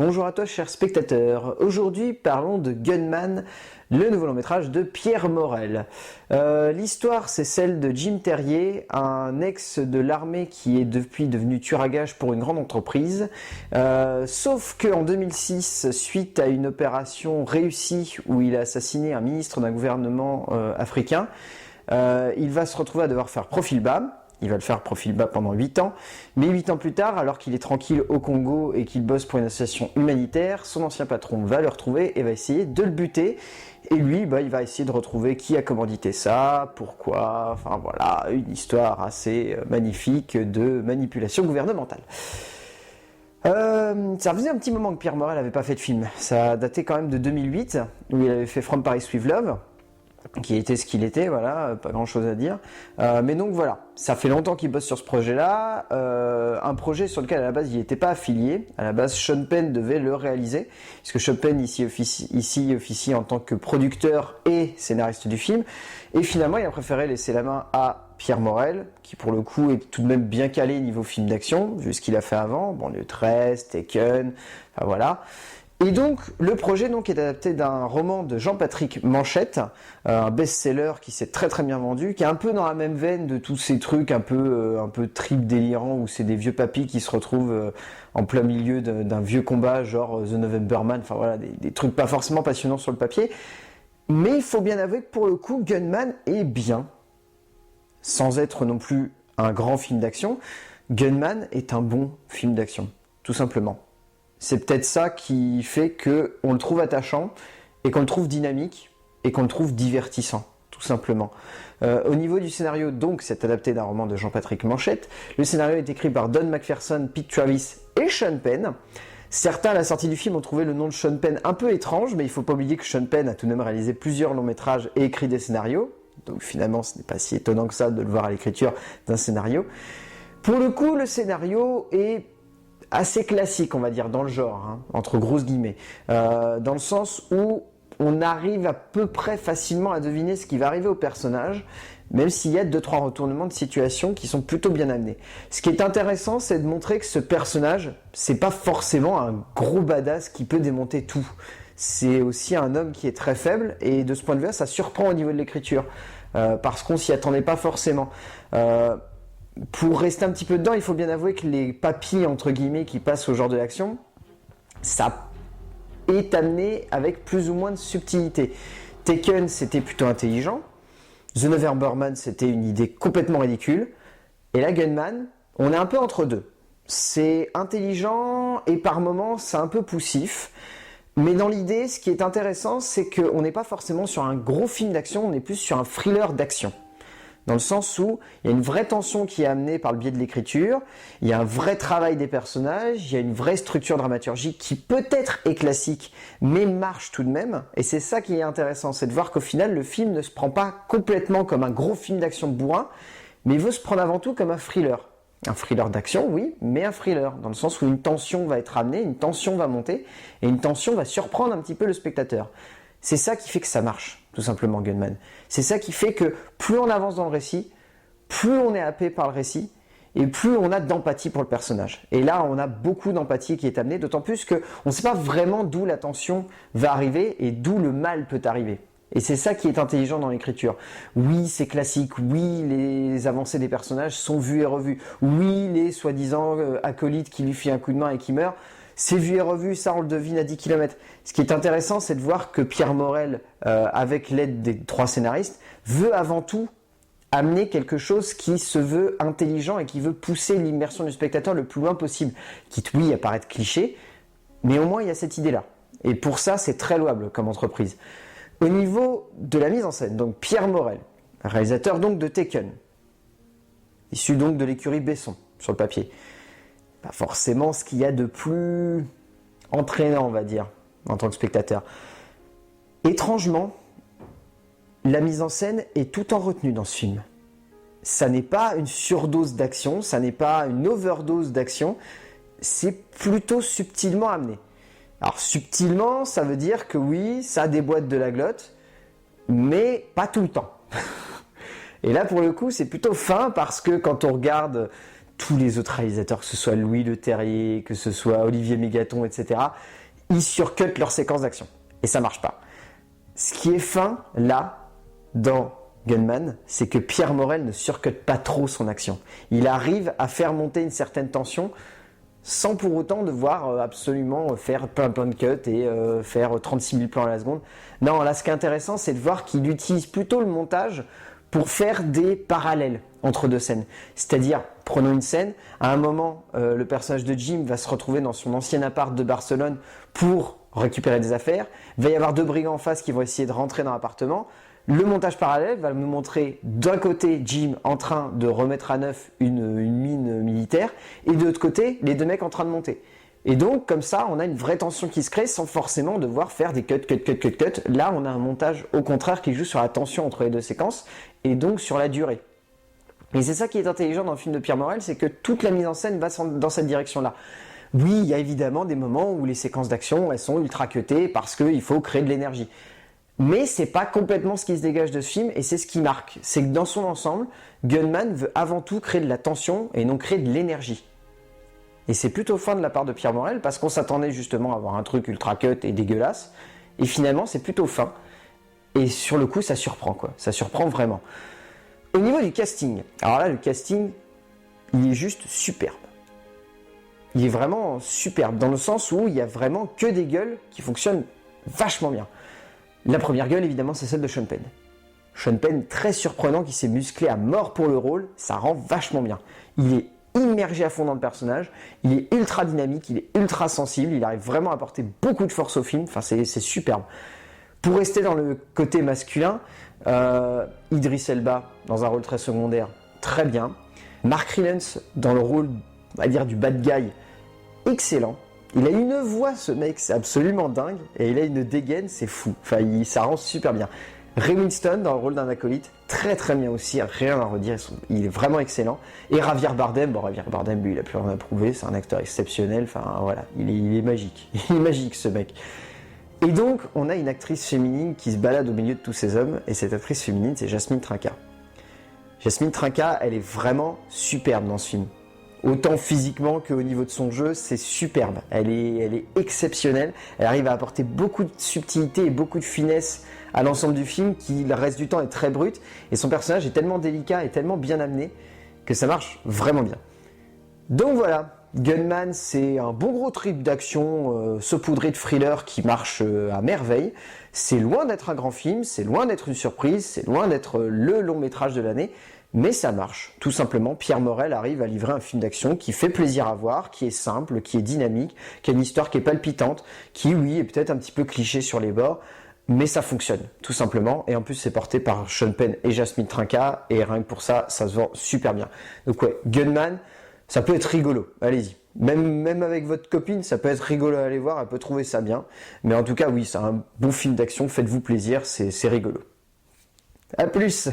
Bonjour à toi chers spectateurs, aujourd'hui parlons de Gunman, le nouveau long métrage de Pierre Morel. L'histoire c'est celle de Jim Terrier, un ex de l'armée qui est depuis devenu tueur à gages pour une grande entreprise. Sauf qu'en 2006, suite à une opération réussie où il a assassiné un ministre d'un gouvernement africain, il va se retrouver à devoir faire profil bas. Il va le faire profil bas pendant 8 ans, mais 8 ans plus tard, alors qu'il est tranquille au Congo et qu'il bosse pour une association humanitaire, son ancien patron va le retrouver et va essayer de le buter. Et lui, il va essayer de retrouver qui a commandité ça, pourquoi, enfin voilà, une histoire assez magnifique de manipulation gouvernementale. Ça faisait un petit moment que Pierre Morel n'avait pas fait de film. Ça datait quand même de 2008, où il avait fait From Paris with Love, qui était ce qu'il était, voilà, pas grand chose à dire. Mais donc voilà, ça fait longtemps qu'il bosse sur ce projet-là, un projet sur lequel à la base il n'était pas affilié. À la base, Sean Penn devait le réaliser, puisque Sean Penn ici officie en tant que producteur et scénariste du film. Et finalement, il a préféré laisser la main à Pierre Morel, qui pour le coup est tout de même bien calé niveau film d'action, vu ce qu'il a fait avant, Banlieue 13, Taken, enfin voilà. Et donc, le projet est adapté d'un roman de Jean-Patrick Manchette, un best-seller qui s'est très très bien vendu, qui est un peu dans la même veine de tous ces trucs un peu trip délirants où c'est des vieux papis qui se retrouvent en plein milieu d'un vieux combat, genre The Novemberman, enfin voilà, des trucs pas forcément passionnants sur le papier. Mais il faut bien avouer que pour le coup, Gunman est bien, sans être non plus un grand film d'action. Gunman est un bon film d'action, tout simplement. C'est peut-être ça qui fait qu'on le trouve attachant et qu'on le trouve dynamique et qu'on le trouve divertissant, tout simplement. Au niveau du scénario, donc, c'est adapté d'un roman de Jean-Patrick Manchette. Le scénario est écrit par Don McPherson, Pete Travis et Sean Penn. Certains, à la sortie du film, ont trouvé le nom de Sean Penn un peu étrange, mais il ne faut pas oublier que Sean Penn a tout de même réalisé plusieurs longs métrages et écrit des scénarios. Donc finalement, ce n'est pas si étonnant que ça de le voir à l'écriture d'un scénario. Pour le coup, le scénario est assez classique, on va dire, dans le genre, hein, entre grosses guillemets, dans le sens où on arrive à peu près facilement à deviner ce qui va arriver au personnage, même s'il y a 2-3 retournements de situation qui sont plutôt bien amenés. Ce qui est intéressant, c'est de montrer que ce personnage, c'est pas forcément un gros badass qui peut démonter tout. C'est aussi un homme qui est très faible, et de ce point de vue, ça surprend au niveau de l'écriture, parce qu'on s'y attendait pas forcément. Pour rester un petit peu dedans, il faut bien avouer que les papilles, entre guillemets, qui passent au genre de l'action, ça est amené avec plus ou moins de subtilité. Taken, c'était plutôt intelligent. The Novemberman, c'était une idée complètement ridicule. Et là, Gunman, on est un peu entre deux. C'est intelligent et par moments, c'est un peu poussif. Mais dans l'idée, ce qui est intéressant, c'est qu'on n'est pas forcément sur un gros film d'action, on est plus sur un thriller d'action. Dans le sens où il y a une vraie tension qui est amenée par le biais de l'écriture, il y a un vrai travail des personnages, il y a une vraie structure dramaturgique qui peut-être est classique, mais marche tout de même. Et c'est ça qui est intéressant, c'est de voir qu'au final, le film ne se prend pas complètement comme un gros film d'action bourrin, mais il veut se prendre avant tout comme un thriller. Un thriller d'action, oui, mais un thriller, dans le sens où une tension va être amenée, une tension va monter, et une tension va surprendre un petit peu le spectateur. C'est ça qui fait que ça marche, tout simplement, Gunman. C'est ça qui fait que plus on avance dans le récit, plus on est happé par le récit, et plus on a d'empathie pour le personnage. Et là, on a beaucoup d'empathie qui est amenée, d'autant plus qu'on ne sait pas vraiment d'où la tension va arriver et d'où le mal peut arriver. Et c'est ça qui est intelligent dans l'écriture. Oui, c'est classique. Oui, les avancées des personnages sont vues et revues. Oui, les soi-disant acolytes qui lui filent un coup de main et qui meurent, c'est vu et revu, ça on le devine à 10 km. Ce qui est intéressant, c'est de voir que Pierre Morel, avec l'aide des 3 scénaristes, veut avant tout amener quelque chose qui se veut intelligent et qui veut pousser l'immersion du spectateur le plus loin possible. Quitte, oui, à paraître cliché, mais au moins il y a cette idée-là. Et pour ça, c'est très louable comme entreprise. Au niveau de la mise en scène, donc Pierre Morel, réalisateur donc de Taken, issu donc de l'écurie Besson sur le papier. Pas forcément ce qu'il y a de plus entraînant, on va dire, en tant que spectateur. Étrangement, la mise en scène est tout en retenue dans ce film. Ça n'est pas une surdose d'action, ça n'est pas une overdose d'action, c'est plutôt subtilement amené. Alors subtilement, ça veut dire que oui, ça déboîte de la glotte, mais pas tout le temps. Et là, pour le coup, c'est plutôt fin parce que quand on regarde tous les autres réalisateurs, que ce soit Louis Leterrier, que ce soit Olivier Mégaton, etc., ils surcutent leurs séquences d'action. Et ça marche pas. Ce qui est fin, là, dans Gunman, c'est que Pierre Morel ne surcute pas trop son action. Il arrive à faire monter une certaine tension sans pour autant devoir absolument faire plein de cuts et faire 36 000 plans à la seconde. Non, là, ce qui est intéressant, c'est de voir qu'il utilise plutôt le montage pour faire des parallèles entre deux scènes. C'est-à-dire, prenons une scène, à un moment, le personnage de Jim va se retrouver dans son ancien appart de Barcelone pour récupérer des affaires. Il va y avoir deux brigands en face qui vont essayer de rentrer dans l'appartement. Le montage parallèle va nous montrer d'un côté Jim en train de remettre à neuf une mine militaire et de l'autre côté les deux mecs en train de monter. Et donc comme ça on a une vraie tension qui se crée sans forcément devoir faire des cuts. Là on a un montage au contraire qui joue sur la tension entre les deux séquences et donc sur la durée. Et c'est ça qui est intelligent dans le film de Pierre Morel, c'est que toute la mise en scène va dans cette direction-là. Oui, il y a évidemment des moments où les séquences d'action elles sont ultra cutées parce qu'il faut créer de l'énergie. Mais c'est pas complètement ce qui se dégage de ce film et c'est ce qui marque. C'est que dans son ensemble, Gunman veut avant tout créer de la tension et non créer de l'énergie. Et c'est plutôt fin de la part de Pierre Morel parce qu'on s'attendait justement à avoir un truc ultra cut et dégueulasse. Et finalement, c'est plutôt fin. Et sur le coup, ça surprend quoi. Ça surprend vraiment. Au niveau du casting, alors là, le casting, il est juste superbe. Il est vraiment superbe dans le sens où il y a vraiment que des gueules qui fonctionnent vachement bien. La première gueule, évidemment, c'est celle de Sean Penn. Sean Penn, très surprenant, qui s'est musclé à mort pour le rôle, ça rend vachement bien. Il est immergé à fond dans le personnage, il est ultra dynamique, il est ultra sensible, il arrive vraiment à apporter beaucoup de force au film, enfin c'est superbe. Pour rester dans le côté masculin, Idris Elba, dans un rôle très secondaire, très bien. Mark Rylance, dans le rôle, on va dire, du bad guy, excellent. Il a une voix, ce mec, c'est absolument dingue. Et il a une dégaine, c'est fou. Enfin, ça rend super bien. Ray Winstone, dans le rôle d'un acolyte, très très bien aussi, rien à redire. Il est vraiment excellent. Et Javier Bardem, lui, il a plus rien à prouver. C'est un acteur exceptionnel. Enfin, voilà, il est magique. Il est magique, ce mec. Et donc, on a une actrice féminine qui se balade au milieu de tous ces hommes. Et cette actrice féminine, c'est Jasmine Trinca. Jasmine Trinca, elle est vraiment superbe dans ce film. Autant physiquement qu'au niveau de son jeu, c'est superbe. Elle est exceptionnelle. Elle arrive à apporter beaucoup de subtilité et beaucoup de finesse à l'ensemble du film qui, le reste du temps, est très brut. Et son personnage est tellement délicat et tellement bien amené que ça marche vraiment bien. Donc voilà, Gunman, c'est un bon gros trip d'action saupoudré de thriller qui marche à merveille. C'est loin d'être un grand film, c'est loin d'être une surprise, c'est loin d'être le long métrage de l'année. Mais ça marche, tout simplement. Pierre Morel arrive à livrer un film d'action qui fait plaisir à voir, qui est simple, qui est dynamique, qui a une histoire qui est palpitante, qui, oui, est peut-être un petit peu cliché sur les bords, mais ça fonctionne, tout simplement. Et en plus, c'est porté par Sean Penn et Jasmine Trinca, et rien que pour ça, ça se vend super bien. Donc ouais, Gunman, ça peut être rigolo, allez-y. Même avec votre copine, ça peut être rigolo à aller voir, elle peut trouver ça bien. Mais en tout cas, oui, c'est un bon film d'action, faites-vous plaisir, c'est rigolo. À plus!